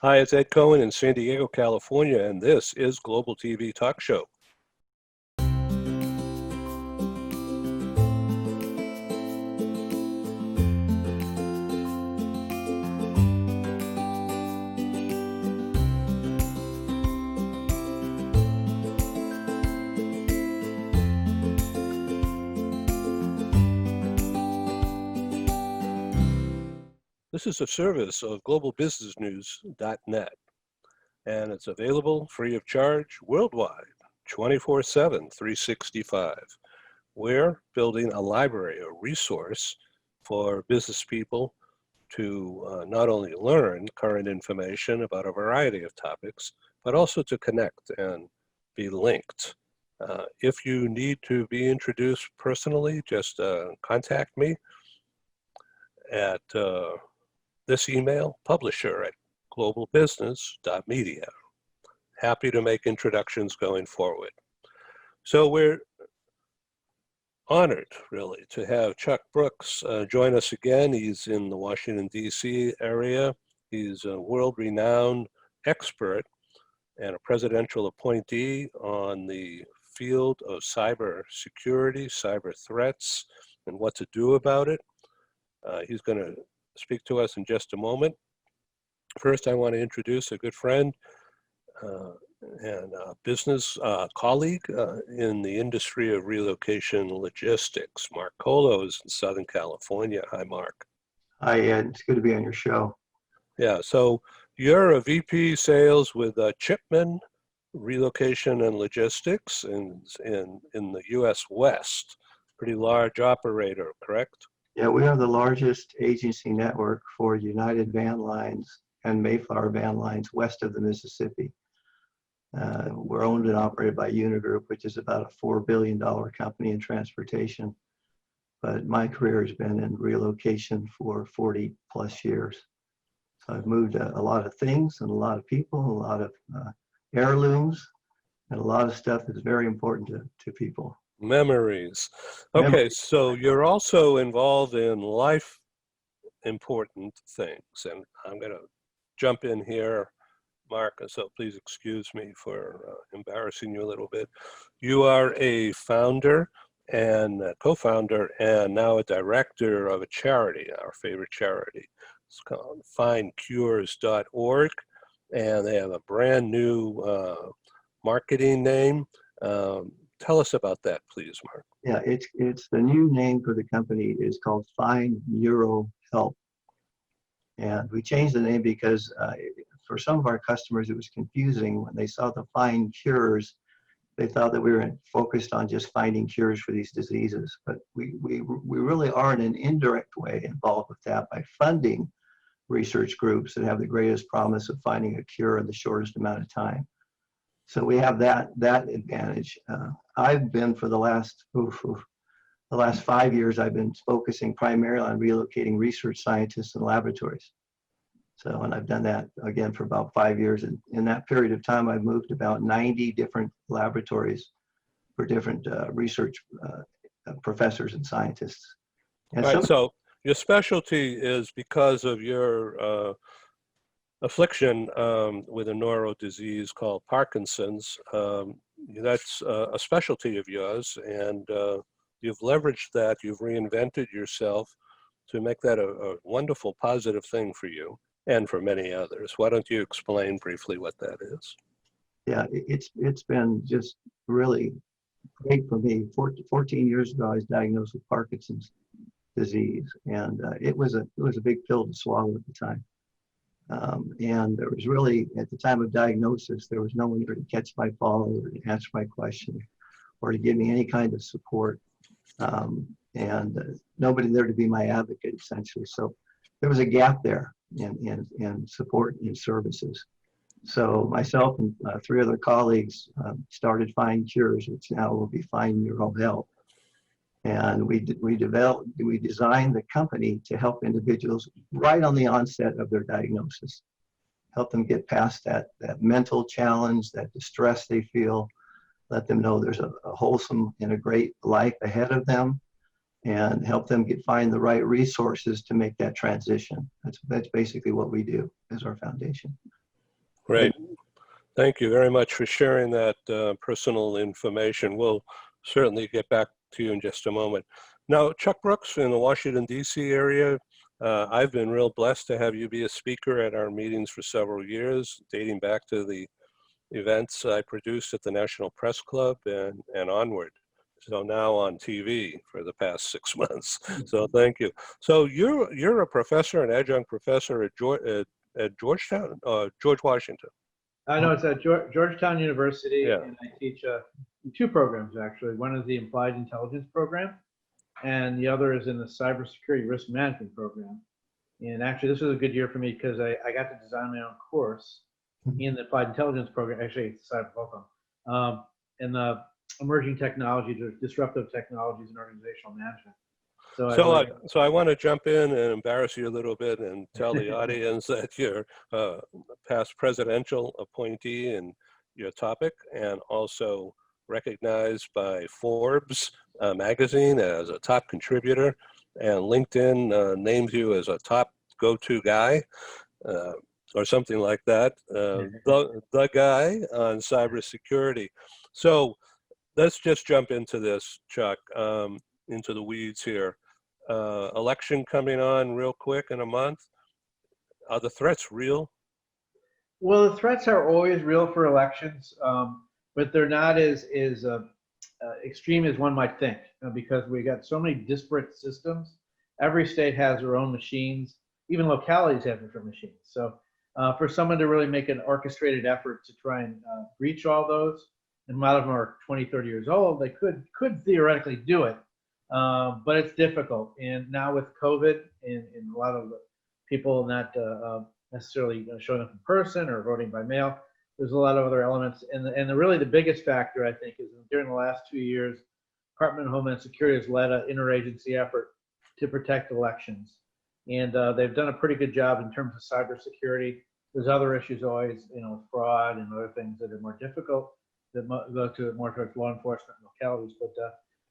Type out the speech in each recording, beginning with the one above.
Hi, it's Ed Cohen in San Diego, California, and this is Global TV Talk Show. This is a service of globalbusinessnews.net, and it's available free of charge worldwide, 24/7, 365. We're building a library, a resource for business people to not only learn current information about a variety of topics, but also to connect and be linked. If you need to be introduced personally, just contact me at this email, publisher@globalbusiness.media. Happy to make introductions going forward. So we're honored, really, to have Chuck Brooks join us again. He's in the Washington, D.C. area. He's a world-renowned expert and a presidential appointee on the field of cyber security, cyber threats, and what to do about it. He's going to speak to us in just a moment. First, I want to introduce a good friend and a business colleague in the industry of relocation logistics. Mark Colo is in Southern California. Hi, Mark. Hi, Ed. It's good to be on your show. Yeah, so you're a VP sales with Chipman Relocation and Logistics in the U.S. West. Pretty large operator, correct? Yeah, we are the largest agency network for United Van Lines and Mayflower Van Lines west of the Mississippi. We're owned and operated by Unigroup, which is about a $4 billion company in transportation. But my career has been in relocation for 40 plus years. So I've moved a lot of things and a lot of people, a lot of heirlooms, and a lot of stuff that's very important to people. Memories. Okay, so you're also involved in life important things, and I'm going to jump in here, Mark, so please excuse me for embarrassing you a little bit. You are a founder and a co-founder and now a director of a charity, our favorite charity. It's called findcures.org, and they have a brand new marketing name. Tell us about that, please, Mark. Yeah, it's the new name for the company is called Find Neuro Help. And we changed the name because for some of our customers, it was confusing when they saw the Find Cures. They thought that we were focused on just finding cures for these diseases, but we really are in an indirect way involved with that by funding research groups that have the greatest promise of finding a cure in the shortest amount of time. So we have that advantage. I've been for the last 5 years, I've been focusing primarily on relocating research scientists and laboratories. So, and I've done that again for about 5 years. And in that period of time, I've moved about 90 different laboratories for different research professors and scientists. And all right, so your specialty is because of your affliction with a neuro disease called Parkinson's. That's a specialty of yours, and you've leveraged that, you've reinvented yourself to make that a wonderful, positive thing for you and for many others. Why don't you explain briefly what that is? Yeah, it's been just really great for me. 14 years ago, I was diagnosed with Parkinson's disease, and it was a big pill to swallow at the time. And there was really, at the time of diagnosis, there was no one there to catch my fall or to answer my question or to give me any kind of support. And nobody there to be my advocate, essentially. So there was a gap there in support and services. So myself and 3 other colleagues started Find Cures, which now will be Find Neuro Help. And we designed the company to help individuals right on the onset of their diagnosis, help them get past that mental challenge, that distress they feel, let them know there's a wholesome and a great life ahead of them, and help them find the right resources to make that transition. That's basically what we do as our foundation. Great. Thank you very much for sharing that personal information. We'll certainly get back to you in just a moment. Now, Chuck Brooks in the Washington, D.C. area, I've been real blessed to have you be a speaker at our meetings for several years, dating back to the events I produced at the National Press Club and onward. So now on TV for the past 6 months. So thank you. So you're a professor, an adjunct professor at Georgetown, George Washington. I know it's at Georgetown University, Yeah. and I teach two programs actually. One is the Applied Intelligence program, and the other is in the Cybersecurity Risk Management program. And actually, this was a good year for me because I got to design my own course in the Applied Intelligence program. Actually, it's welcome. In the Emerging Technologies or Disruptive Technologies in Organizational Management. So I want to jump in and embarrass you a little bit and tell the audience that you're a past presidential appointee in your topic, and also recognized by Forbes magazine as a top contributor, and LinkedIn names you as a top go-to guy or something like that, the guy on cybersecurity. So let's just jump into this, Chuck, into the weeds here. Election coming on real quick in a month. Are the threats real? Well, the threats are always real for elections, but they're not as extreme as one might think, because we got so many disparate systems. Every state has their own machines. Even localities have different machines. So for someone to really make an orchestrated effort to try and breach all those, and a lot of them are 20, 30 years old, they could theoretically do it, but it's difficult. And now with COVID and a lot of people not necessarily showing up in person or voting by mail, there's a lot of other elements. And really the biggest factor, I think, is during the last 2 years, Department of Homeland Security has led an interagency effort to protect elections. And they've done a pretty good job in terms of cybersecurity. There's other issues always, with fraud and other things that are more difficult that go to more towards law enforcement and localities. But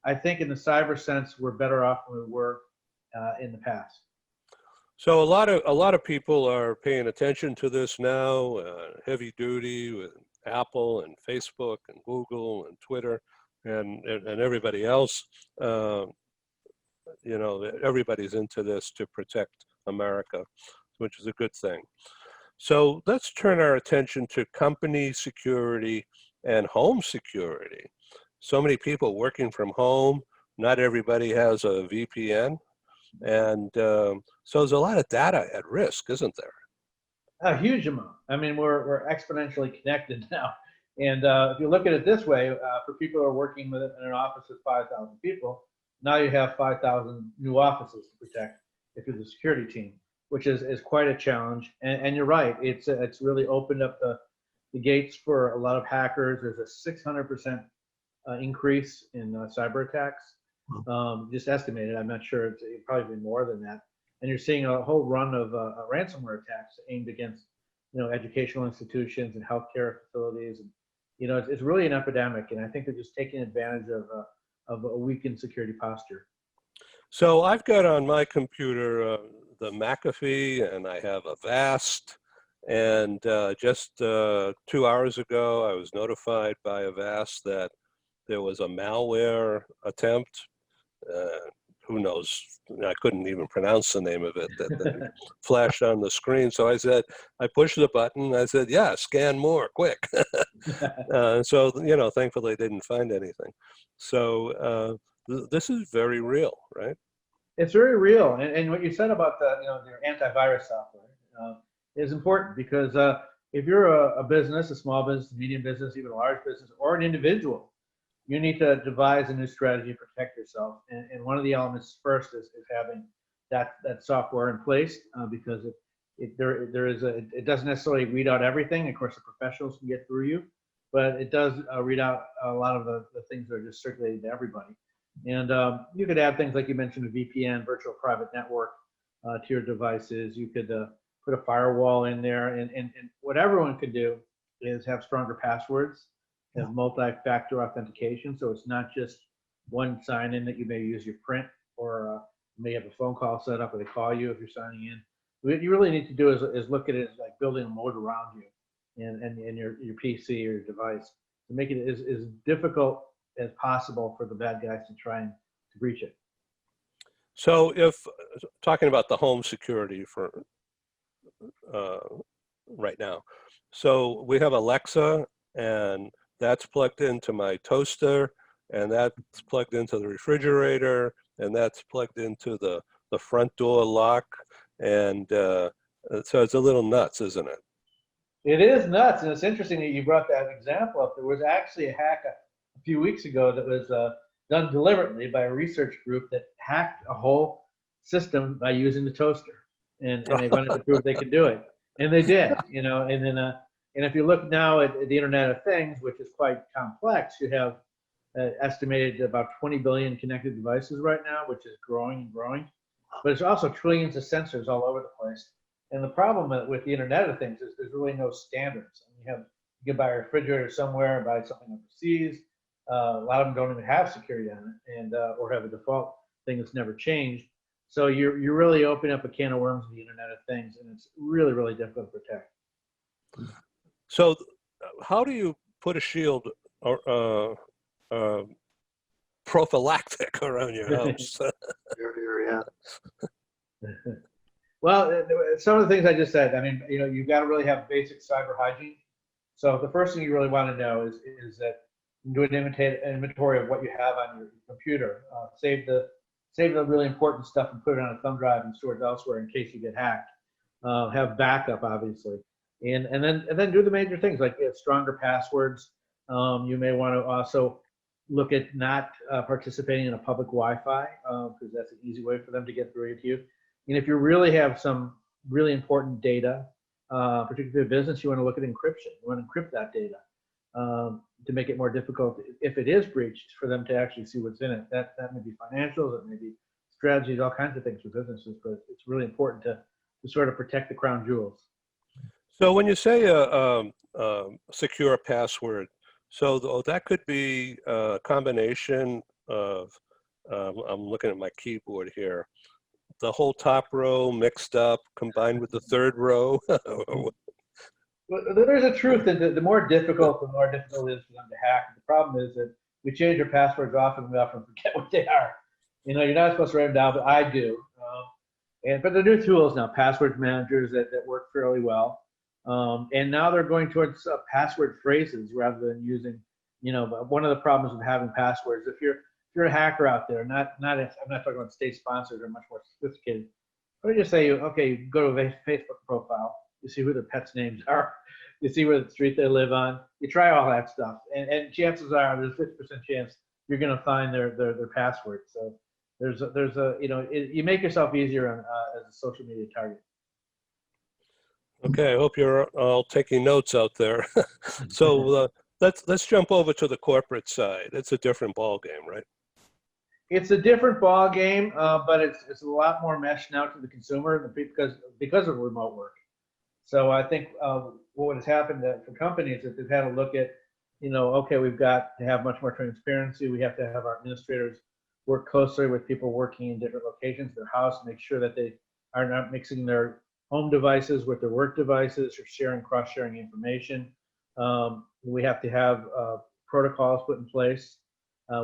I think in the cyber sense, we're better off than we were in the past. So a lot of people are paying attention to this now, heavy duty with Apple and Facebook and Google and Twitter and everybody else. Everybody's into this to protect America, which is a good thing. So let's turn our attention to company security and home security. So many people working from home. Not everybody has a VPN. And so there's a lot of data at risk, isn't there? A huge amount. I mean, we're exponentially connected now. And if you look at it this way, for people who are working in an office with 5,000 people, now you have 5,000 new offices to protect if you're the security team, which is quite a challenge. And you're right, it's really opened up the gates for a lot of hackers. There's a 600% increase in cyber attacks. Just estimated. I'm not sure. It's probably been more than that. And you're seeing a whole run of ransomware attacks aimed against, educational institutions and healthcare facilities. And it's really an epidemic. And I think they're just taking advantage of a weakened security posture. So I've got on my computer the McAfee, and I have Avast. And just 2 hours ago, I was notified by Avast that there was a malware attempt. Who knows? I couldn't even pronounce the name of it that flashed on the screen. So I pushed the button. I said, yeah, scan more, quick. So, thankfully they didn't find anything. So this is very real, right? It's very real. And what you said about their antivirus software is important, because if you're a business, a small business, a medium business, even a large business, or an individual, you need to devise a new strategy to protect yourself. And one of the elements first is having that software in place, because it doesn't necessarily read out everything. Of course, the professionals can get through you, but it does read out a lot of the things that are just circulating to everybody. And you could add things like you mentioned, a VPN, virtual private network, to your devices. You could put a firewall in there, and what everyone could do is have stronger passwords, have multi-factor authentication. So it's not just one sign-in that you may use your print, or you may have a phone call set up where they call you if you're signing in. What you really need to do is look at it as like building a moat around you. and your PC or your device to make it as difficult as possible for the bad guys to try and to breach it. So if talking about the home security for uh, right now, so we have Alexa, and that's plugged into my toaster, and that's plugged into the refrigerator, and that's plugged into the front door lock, and so it's a little nuts, isn't it? It is nuts, and it's interesting that you brought that example up. There was actually a hack a few weeks ago that was done deliberately by a research group that hacked a whole system by using the toaster, and they wanted to prove they could do it, and they did. And then and if you look now at the Internet of Things, which is quite complex, you have estimated about 20 billion connected devices right now, which is growing and growing. But it's also trillions of sensors all over the place. And the problem with the Internet of Things is there's really no standards. You can buy a refrigerator somewhere, buy something overseas. A lot of them don't even have security on it, and or have a default thing that's never changed. So you're really opening up a can of worms with the Internet of Things, and it's really, really difficult to protect. So how do you put a shield or prophylactic around your house? Yeah. Well, some of the things I just said, I mean, you've got to really have basic cyber hygiene. So the first thing you really want to know is that you do an inventory of what you have on your computer. Save the really important stuff and put it on a thumb drive and store it elsewhere in case you get hacked. Have backup, obviously, and then do the major things like stronger passwords. You may want to also look at not participating in a public Wi-Fi because that's an easy way for them to get through to you. And if you really have some really important data, particularly business, you want to look at encryption. You want to encrypt that data to make it more difficult, if it is breached, for them to actually see what's in it. That may be financials, it may be strategies, all kinds of things for businesses, but it's really important to sort of protect the crown jewels. So when you say a secure password, so that could be a combination of, I'm looking at my keyboard here, the whole top row mixed up, combined with the third row. Well, there's a truth that the more difficult it is for them to hack. The problem is that we change our passwords often, we often forget what they are. You're not supposed to write them down, but I do. But there are new tools now, password managers that work fairly well. And now they're going towards password phrases rather than using, one of the problems with having passwords, if you're a hacker out there, I'm not talking about state sponsors or much more sophisticated, but just say, okay, you go to a Facebook profile, you see who their pets' names are, you see where the street they live on, you try all that stuff, and chances are there's a 50% chance you're going to find their password. So there's a you make yourself easier as a social media target. Okay, I hope you're all taking notes out there. So let's jump over to the corporate side. It's a different ball game, right? It's a different ball game, but it's a lot more meshed now to the consumer because of remote work. So I think what has happened for companies is they've had to look at, okay, we've got to have much more transparency. We have to have our administrators work closely with people working in different locations, their house, make sure that they are not mixing their home devices with their work devices or cross-sharing information. We have to have protocols put in place.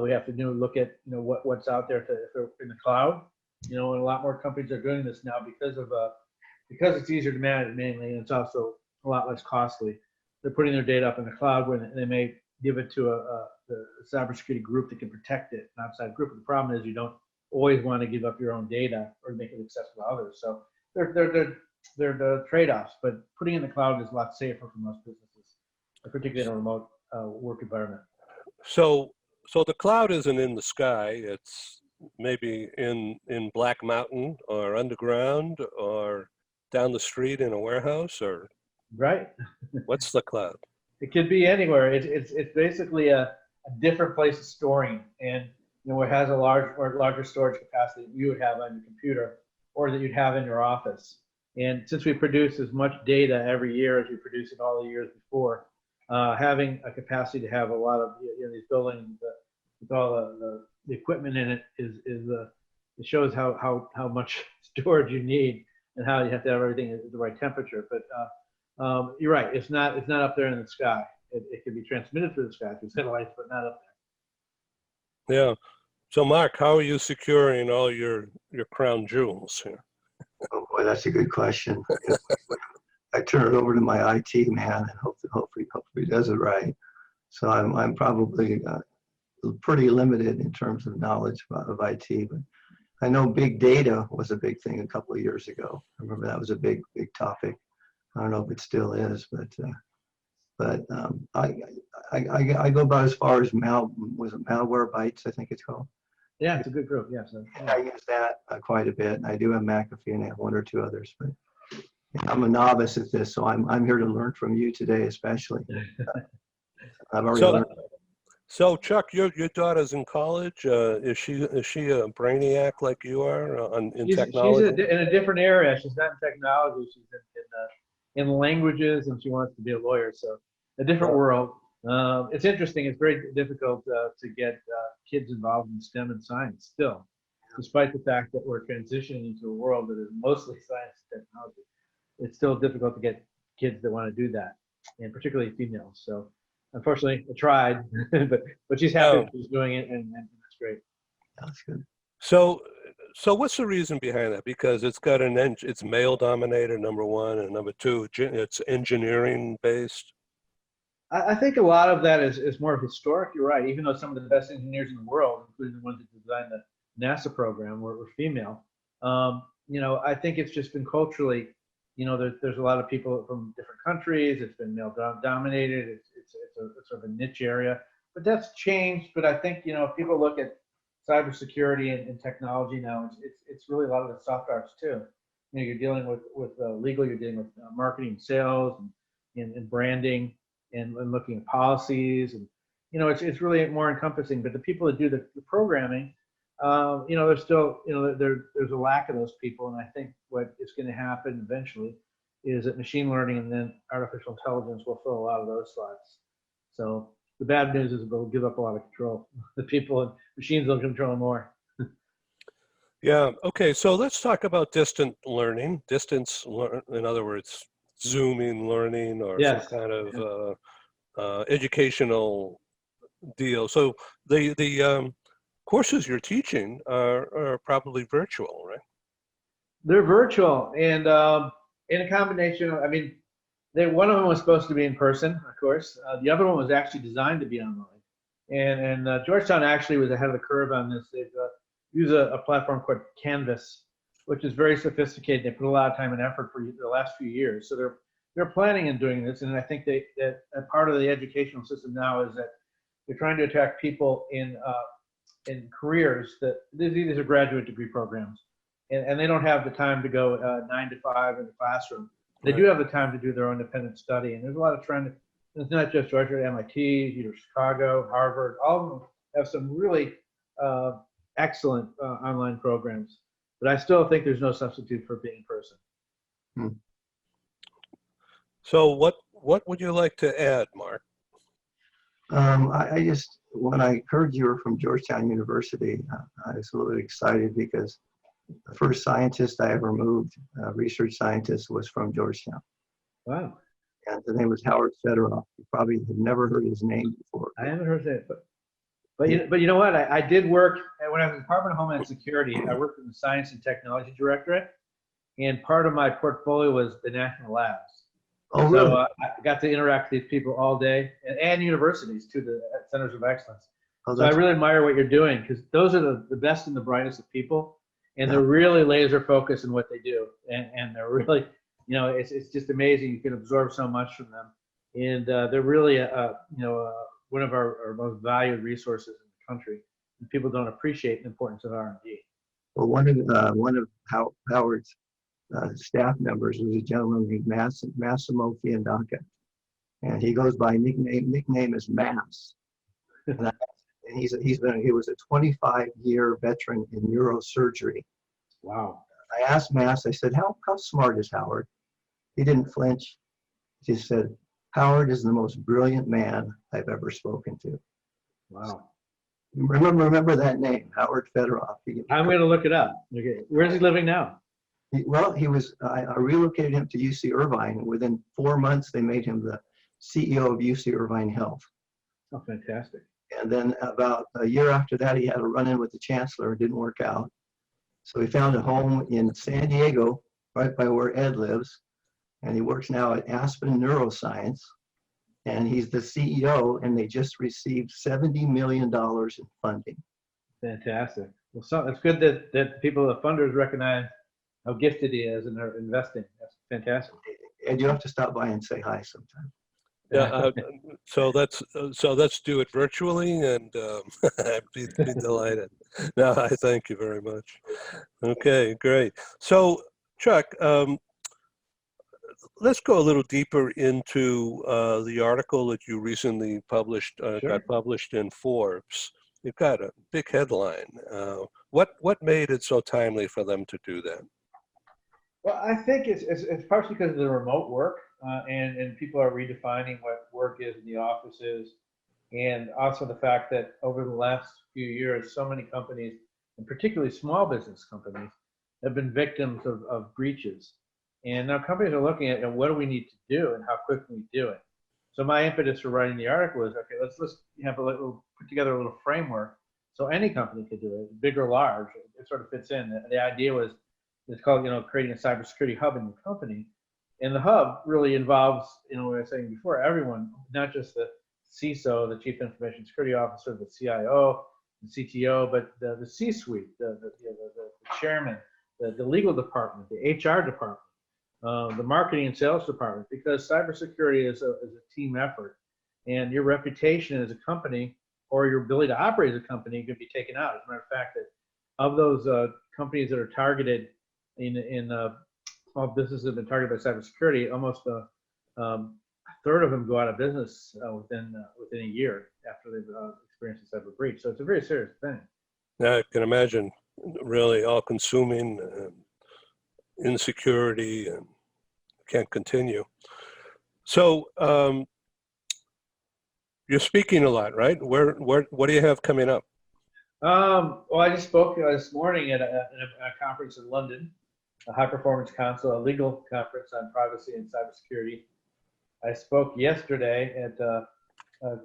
We have to look at what's out there if they're in the cloud. And a lot more companies are doing this now because it's easier to manage mainly, and it's also a lot less costly. They're putting their data up in the cloud where they may give it to a cybersecurity group that can protect it, an outside group. The problem is you don't always want to give up your own data or make it accessible to others. So they're the trade-offs, but putting it in the cloud is a lot safer for most businesses, particularly in a remote work environment. So the cloud isn't in the sky. It's maybe in Black Mountain or underground or down the street in a warehouse, or right. What's the cloud? It could be anywhere. It's basically a different place of storing, and it has a larger storage capacity that you would have on your computer or that you'd have in your office. And since we produce as much data every year as we produced it all the years before, having a capacity to have a lot of these buildings with all the equipment in it it shows how much storage you need and how you have to have everything at the right temperature. But You're right. It's not up there in the sky. It can be transmitted through the sky through satellites, but not up Yeah. So Mark, how are you securing all your crown jewels here? Oh boy, that's a good question. I turn it over to my IT man, and hopefully he does it right. So I'm probably pretty limited in terms of knowledge of IT, but I know big data was a big thing a couple of years ago. I remember that was a big topic. I don't know if it still is, but I go about as far as Malwarebytes, I think it's called. there. Yeah, it's a good group. Yes. I use that quite a bit. And I do have McAfee and I have one or two others, but I'm a novice at this, so I'm here to learn from you today, especially. I've already So, learned. so Chuck, your daughter's in college. Is she a brainiac like you are in She's technology? in a different area. She's not in technology. She's in languages, and she wants to be a lawyer. So a different world. It's interesting. It's very difficult to get kids involved in STEM and science still, despite the fact that we're transitioning into a world that is mostly science and technology. It's still difficult to get kids that want to do that, and particularly females. So unfortunately, I tried, but she's happy that she's doing it, and that's great. That's good. So what's the reason behind that? Because it's got it's male dominated, number one, and number two, it's engineering based. I think a lot of that is more historic. You're right. Even though some of the best engineers in the world, including the ones that designed the NASA program, were female. I think it's just been culturally. There's a lot of people from different countries. It's been male dominated. It's a sort of a niche area, but that's changed. But I think if people look at cybersecurity and technology now, it's really a lot of the soft arts too. You're dealing with legal, you're dealing with marketing, sales, and branding, and looking at policies, and it's really more encompassing. But the people that do the programming, there's still there's a lack of those people, and I think what is going to happen eventually is that machine learning and then artificial intelligence will fill a lot of those slots. So the bad news is they'll give up a lot of control. The people and machines will control more. Yeah. Okay. So let's talk about distant learning. In other words, Zooming learning or Yes. some kind of educational deal. So the courses you're teaching are probably virtual, right? They're virtual, and in a combination of, one of them was supposed to be in person, of course. The other one was actually designed to be online. And Georgetown actually was ahead of the curve on this. They've used a platform called Canvas, which is very sophisticated. They put a lot of time and effort for the last few years. So they're planning on doing this, and I think that part of the educational system now is that they're trying to attract people in careers that these are graduate degree programs, and they don't have the time to go 9 to 5 in the classroom. They do have the time to do their own independent study, and there's a lot of trend. It's not just Georgia, MIT, University of Chicago, Harvard. All of them have some really excellent online programs, but I still think there's no substitute for being in person. So what would you like to add, Mark? I just, when I heard you were from Georgetown University, I was a little excited because the first scientist I ever moved, research scientist, was from Georgetown. Wow. And his name was Howard Fedorov. You probably have never heard his name before. I haven't heard that, but you know what? I did work when I was in the Department of Homeland Security. I worked in the Science and Technology Directorate, and part of my portfolio was the national labs. Oh, really? So I got to interact with these people all day, and universities too, the centers of excellence. Oh, So I really admire what you're doing, because those are the best and the brightest of people, and they're really laser focused in what they do, and they're really, it's just amazing. You can absorb so much from them, and they're really one of our most valued resources in the country. And people don't appreciate the importance of R&D. Well, one of Howard's staff members was a gentleman named Massimo Fiandaca, and he goes by nickname is Mass. And he was a 25-year veteran in neurosurgery. Wow. I asked Mass, I said, how smart is Howard? He didn't flinch. He just said, Howard is the most brilliant man I've ever spoken to. Wow. Remember that name, Howard Fedorov. I'm going to look it up. Okay. Where's he living now? Well, I relocated him to UC Irvine. Within 4 months, they made him the CEO of UC Irvine Health. Oh, fantastic. And then about a year after that, he had a run-in with the chancellor. It didn't work out. So he found a home in San Diego, right by where Ed lives. And he works now at Aspen Neuroscience. And he's the CEO, and they just received $70 million in funding. Fantastic. Well, it's good that people, the funders, recognize how gifted he is and are investing. That's fantastic. And you have to stop by and say hi sometime. Yeah, so let's do it virtually, and I'd be delighted. No, I thank you very much. Okay, great. So, Chuck, let's go a little deeper into the article that you recently published, Sure. got published in Forbes. You've got a big headline. What made it so timely for them to do that? Well, I think it's partially because of the remote work, and people are redefining what work is in the offices, and also the fact that over the last few years, so many companies, and particularly small business companies, have been victims of breaches. And now companies are looking at, what do we need to do and how quick can we do it. So my impetus for writing the article is, okay, let's have put together a little framework so any company could do it, big or large. It sort of fits in. The idea was, it's called, creating a cybersecurity hub in your company. And the hub really involves, what I was saying before, everyone, not just the CISO, the Chief Information Security Officer, the CIO, the CTO, but the C-suite, the chairman, the legal department, the HR department, the marketing and sales department, because cybersecurity is a team effort, and your reputation as a company or your ability to operate as a company could be taken out. As a matter of fact, that of those companies that are targeted in small businesses that have been targeted by cybersecurity, almost a third of them go out of business within a year after they've experienced a cyber breach. So it's a very serious thing. Now, I can imagine really all-consuming insecurity, and can't continue. So you're speaking a lot, right? What do you have coming up? Well, I just spoke this morning at a conference in London, a High Performance Council, a legal conference on privacy and cybersecurity. I spoke yesterday at a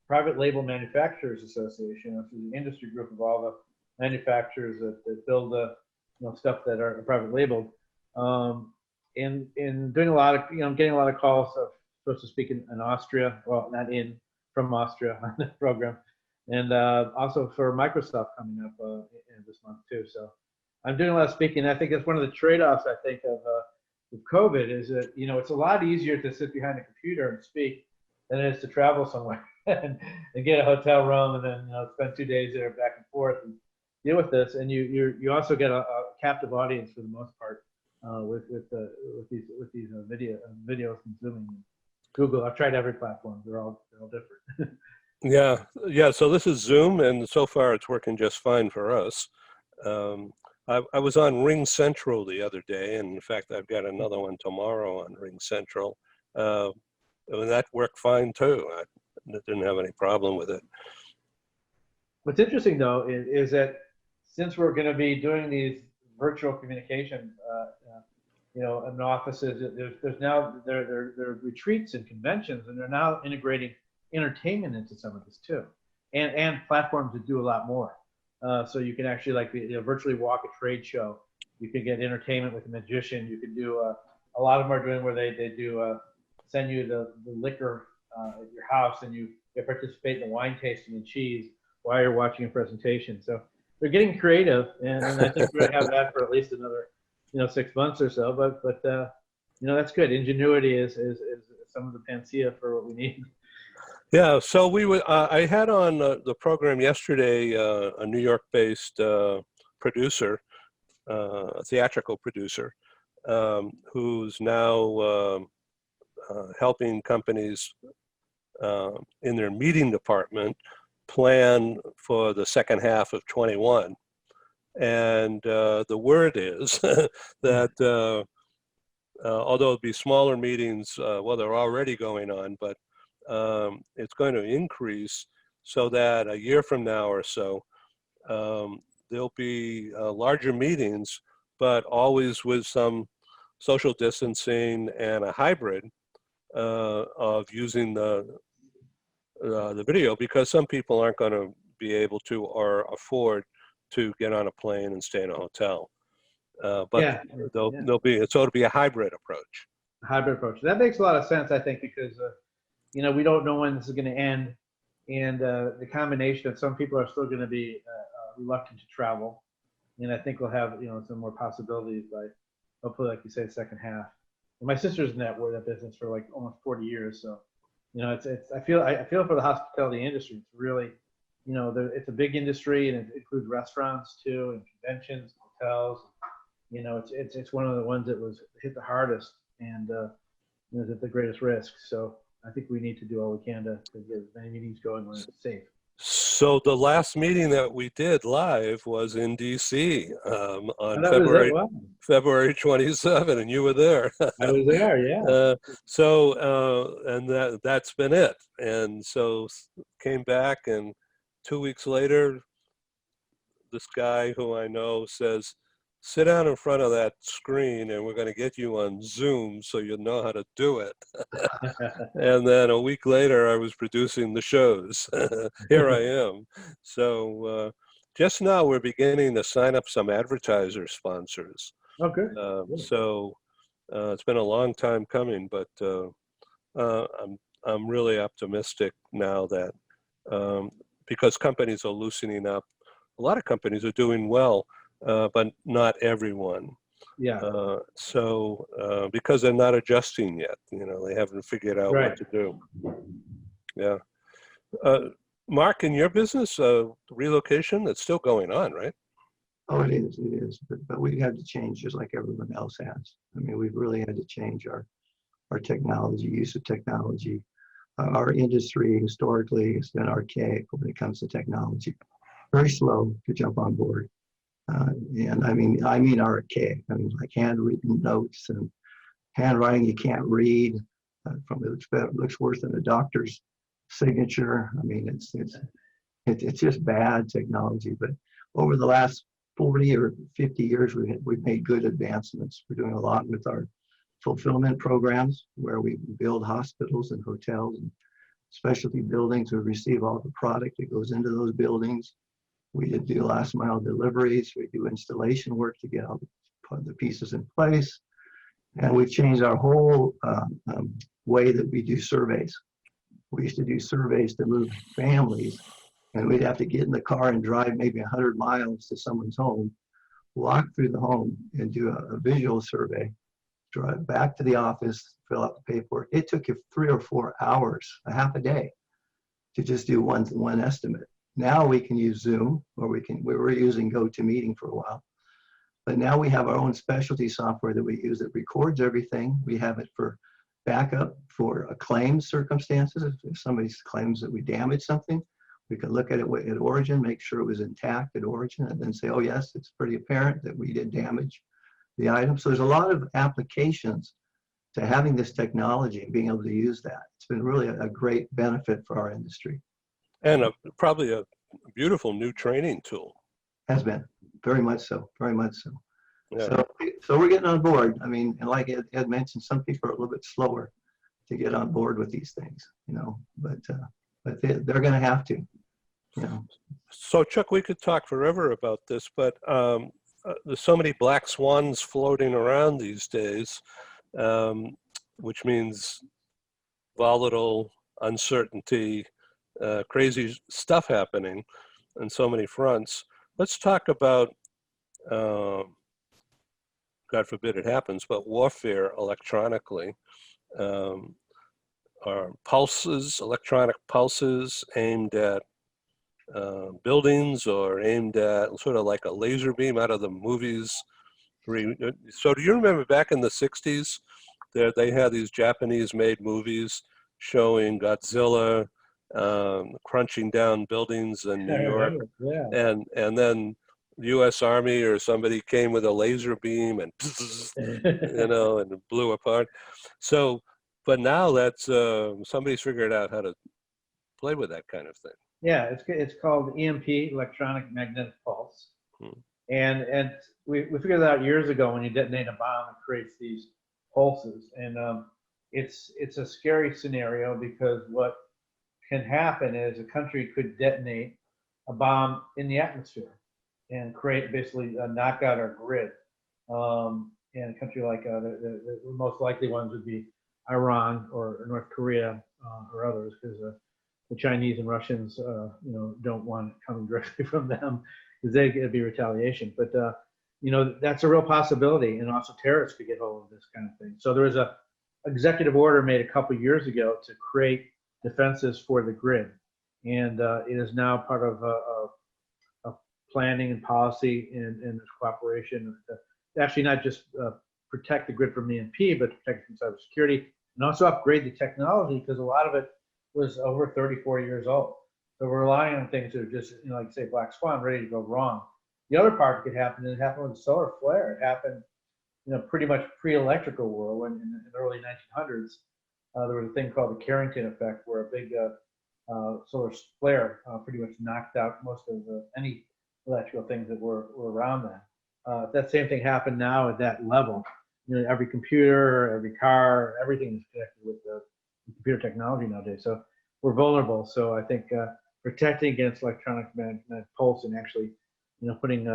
Private Label Manufacturers Association, which is an industry group of all the manufacturers that build stuff that are private labeled. In doing a lot of, getting a lot of calls. I'm supposed to speak in Austria, well, not from Austria on the program, and also for Microsoft coming up in this month too. So I'm doing a lot of speaking. I think that's one of the trade-offs, I think, of COVID is that, it's a lot easier to sit behind a computer and speak than it is to travel somewhere and get a hotel room and then spend 2 days there back and forth and deal with this. And you also get a captive audience for the most part with these videos and Zooming. Google, I've tried every platform. They're all different. Yeah. So this is Zoom, and so far it's working just fine for us. I was on Ring Central the other day, and in fact, I've got another one tomorrow on Ring Central. And that worked fine too. I didn't have any problem with it. What's interesting though is that since we're going to be doing these virtual communications, in offices, there's now there are retreats and conventions, and they're now integrating entertainment into some of this too, and platforms that do a lot more. So you can actually virtually walk a trade show. You can get entertainment with a magician. You can do a lot of them are doing where they do send you the liquor at your house, and you participate in the wine tasting and cheese while you're watching a presentation. So they're getting creative, and I think we're gonna have that for at least another 6 months or so. But that's good. Ingenuity is some of the panacea for what we need. Yeah, so I had on the program yesterday a New York-based producer, a theatrical producer, who's now helping companies in their meeting department plan for the second half of 21. And the word is that although it'll be smaller meetings, they're already going on, but it's going to increase so that a year from now or so, there'll be larger meetings but always with some social distancing and a hybrid of using the video, because some people aren't going to be able to or afford to get on a plane and stay in a hotel. But Yeah, yeah. it'll be a hybrid approach. Hybrid approach. That makes a lot of sense, I think, because we don't know when this is going to end, and the combination of some people are still going to be reluctant to travel, and I think we'll have some more possibilities by hopefully, like you say, the second half. And my sister's in that business for like almost 40 years, so it's I feel for the hospitality industry. It's really it's a big industry, and it includes restaurants too, and conventions, hotels. It's one of the ones that was hit the hardest and is at the greatest risk. So I think we need to do all we can to get as many meetings going when it's safe. So the last meeting that we did live was in DC on That was it. Wow. February 27, and you were there. I was there, yeah. And that's been it. And so came back, and 2 weeks later, this guy who I know says, sit down in front of that screen and we're going to get you on Zoom so you know how to do it. And then a week later, I was producing the shows. Here I am. So just now we're beginning to sign up some advertiser sponsors. Oh, good. So it's been a long time coming, but I'm really optimistic now that because companies are loosening up, a lot of companies are doing well. But not everyone. Yeah. Because they're not adjusting yet, they haven't figured out what to do. Yeah. Mark, in your business, relocation, that's still going on, right? Oh, it is. But we had to change just like everyone else has. I mean, we've really had to change our technology, use of technology. Our industry historically has been archaic when it comes to technology. Very slow to jump on board. And I mean archaic. I mean, like handwritten notes and handwriting you can't read. It looks worse than a doctor's signature. I mean, it's just bad technology. But over the last 40 or 50 years, we've made good advancements. We're doing a lot with our fulfillment programs, where we build hospitals and hotels and specialty buildings. We receive all the product that goes into those buildings. We do last mile deliveries. We do installation work to get all the pieces in place. And we've changed our whole way that we do surveys. We used to do surveys to move families, and we'd have to get in the car and drive maybe 100 miles to someone's home, walk through the home and do a visual survey, drive back to the office, fill out the paperwork. It took you 3 or 4 hours, a half a day, to just do one estimate. Now we can use Zoom, or we were using GoToMeeting for a while, but now we have our own specialty software that we use that records everything. We have it for backup for claims circumstances. If somebody claims that we damaged something, we can look at it at origin, make sure it was intact at origin, and then say, oh yes, it's pretty apparent that we did damage the item. So there's a lot of applications to having this technology and being able to use that. It's been really a great benefit for our industry. And probably a beautiful new training tool. Has been, very much so, very much so. Yeah. So we're getting on board. I mean, and like Ed mentioned, some people are a little bit slower to get on board with these things, but they're going to have to, So Chuck, we could talk forever about this, but there's so many black swans floating around these days, which means volatile, uncertainty, crazy stuff happening on so many fronts. Let's talk about, God forbid it happens, but warfare electronically. Are pulses, electronic pulses aimed at buildings, or aimed at sort of like a laser beam out of the movies? So do you remember back in the 60s, they had these Japanese-made movies showing Godzilla crunching down buildings in New York, yeah. and then the U.S. Army or somebody came with a laser beam and and it blew apart. So, but now that's somebody's figured out how to play with that kind of thing. Yeah, it's called EMP, electronic magnetic pulse. And we figured that out years ago. When you detonate a bomb, it creates these pulses, and it's a scary scenario because what can happen is a country could detonate a bomb in the atmosphere and create basically knock out our grid. And a country like the most likely ones would be Iran or North Korea or others, because the Chinese and Russians, don't want it coming directly from them, because it'd be retaliation. But that's a real possibility, and also terrorists could get hold of this kind of thing. So there was a executive order made a couple years ago to create defenses for the grid, and it is now part of planning and policy and cooperation. Actually, not just protect the grid from EMP, but protect it from cybersecurity, and also upgrade the technology, because a lot of it was over 34 years old. So we're relying on things that are just, like say, black swan, ready to go wrong. The other part that could happen, and it happened with the solar flare. It happened, pretty much pre-electrical world, when in the early 1900s, there was a thing called the Carrington effect, where a big solar flare pretty much knocked out most of any electrical things that were around that. If that same thing happened now at that level, every computer, every car, everything is connected with the computer technology nowadays. So we're vulnerable. So I think protecting against electronic magnetic pulse and actually, putting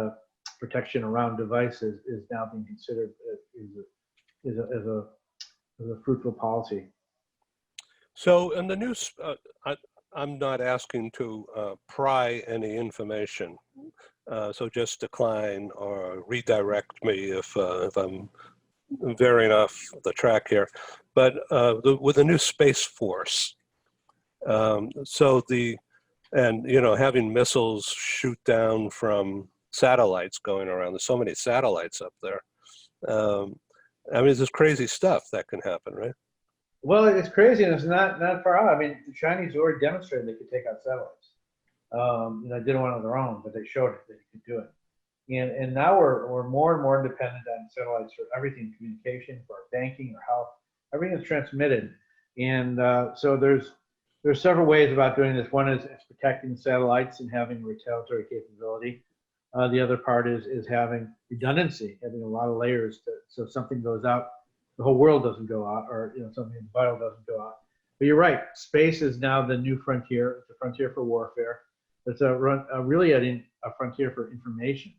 protection around devices is now being considered as a fruitful policy. So in the news, I'm not asking to pry any information, so just decline or redirect me if I'm veering off the track here. But with the new Space Force, having missiles shoot down from satellites going around. There's so many satellites up there. It's just crazy stuff that can happen, right? Well, it's crazy, and it's not far out. The Chinese already demonstrated they could take out satellites. They did one on their own, but they showed it that you could do it. And now we're more and more dependent on satellites for everything: communication, for our banking, our health. Everything is transmitted, and so there's several ways about doing this. One is protecting satellites and having retaliatory capability. The other part is having redundancy, having a lot of layers, so if something goes out, the whole world doesn't go out, or something vital doesn't go out. But you're right, space is now the new frontier. It's a frontier for warfare. It's really a frontier for information,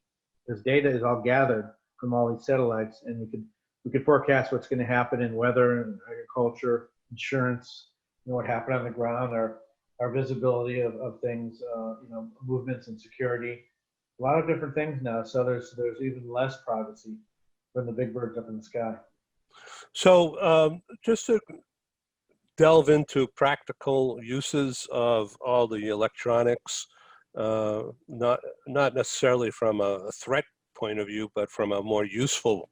because data is all gathered from all these satellites, and we could forecast what's going to happen in weather and agriculture, insurance, what happened on the ground, our visibility of things, movements and security, a lot of different things now. So there's even less privacy from the big birds up in the sky. So just to delve into practical uses of all the electronics, not necessarily from a threat point of view, but from a more useful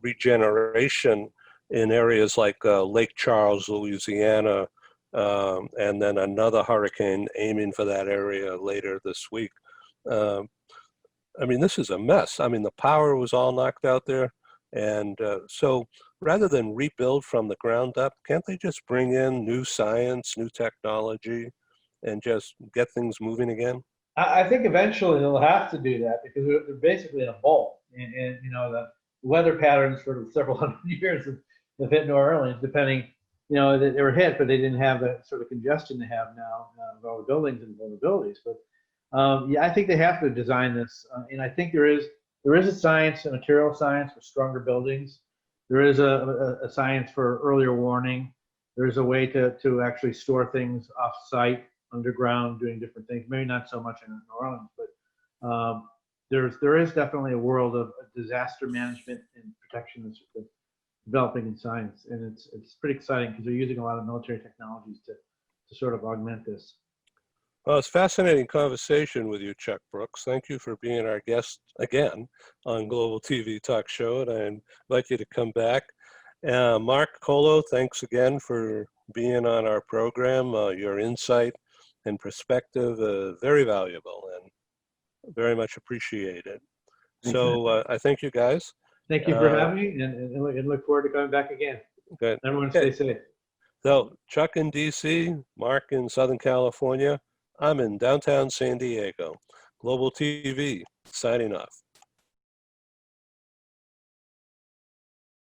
regeneration in areas like Lake Charles, Louisiana, and then another hurricane aiming for that area later this week. This is a mess. The power was all knocked out there. And so rather than rebuild from the ground up, can't they just bring in new science, new technology, and just get things moving again? I think eventually they'll have to do that, because they're basically in a bowl. And the weather patterns for several hundred years have hit New Orleans, depending, they were hit, but they didn't have the sort of congestion they have now of all the buildings and vulnerabilities. But I think they have to design this. And I think there is a science, a material science for stronger buildings. There is a science for earlier warning. There's a way to actually store things off-site, underground, doing different things. Maybe not so much in New Orleans, but there is definitely a world of disaster management and protection that's developing in science, and it's pretty exciting, because they're using a lot of military technologies to sort of augment this. Well, it's a fascinating conversation with you, Chuck Brooks. Thank you for being our guest again on Global TV Talk Show, and I invite you to come back. Mark Colo, thanks again for being on our program. Your insight and perspective, very valuable and very much appreciated. So I thank you guys. Thank you for having me, and look forward to coming back again. Good. Everyone stay safe. So Chuck in DC, Mark in Southern California. I'm in downtown San Diego. Global TV, signing off.